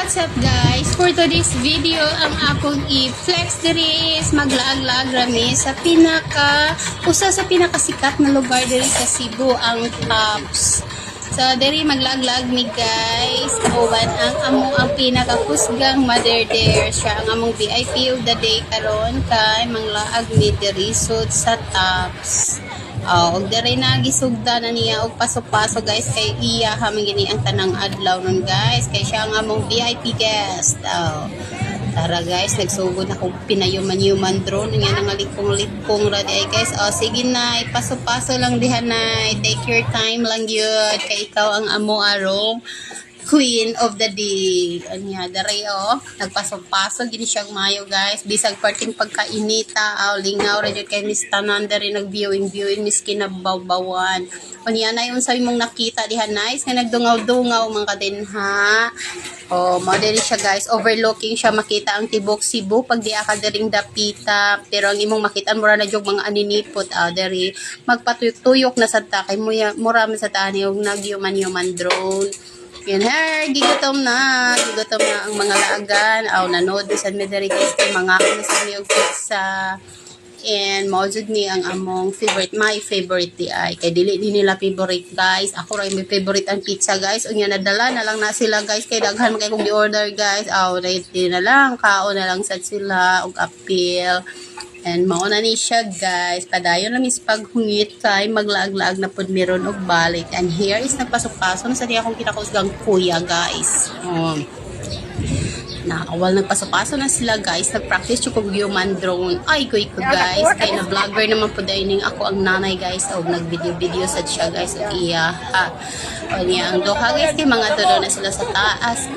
What's up guys? For today's video, ang akong i-flex diri is maglaag-laag rami sa usa sa pinakasikat na lugar diri sa Cebu, ang Tops. So diri maglaag-laag mi guys. Uban ang pinakakusgang mother there. Siya ang among VIP of the day karon kay manglaag mi diri sa Tops. Og dere na gisugda na niya og paso-paso guys kay iya hamang gini ang tanang adlaw nun guys kay siya ang among VIP guest. Tara guys, nagsugod na kong pinayuman-yuman drone nga nangalikong-likong ra di guys. Sige na, ipaso-paso lang diha na. Take your time lang yun kay ikaw ang amo arong Queen of the day. Anya, dere nagpaso-paso gini siyang mayo guys. Bisag parting pagkainita, lingaw ra jud kay Miss Tanan dere nag-viewing miskin na bawbawan. Anya na yung sabi mong nakita diha nice nga nagdungaw-dungaw man kadin ha. Mao diri siya guys, overlooking siya, makita ang tibok Cebu pag di ka diring dapita. Pero ang imong makitaan mura na jud mga aninipot diri magpatuyok na sa ta kay mura man sa tani og nagyuman-yuman drone. Yan gigatom na ang mga laagan. Nanood sa medari guys kay mga ako na sa niyog pizza. And maujud ni ang among my favorite di ay. Kay dili din nila favorite guys. Ako ray may favorite ang pizza guys. Unya nadala na lang na sila guys. Kay daghan man kay kung gi-order guys. Ready na lang. Kaon na lang sad sila. Og appeal. And mauna ni siya guys. Padayon na mis paghungit kay maglaag-laag na pod meron og balik. And here is nagpasok-pasok na sa diya akong kinakusgang kuya guys. Nakawal nagpaso-paso na sila guys. Nag-practice yung human drone. Ay ko guys. Kaya na vlogger naman po dining ako ang nanay guys. Nag-video sa siya guys. Iya ha. O niya ang doha guys. Kaya mga dodo na sila sa taas.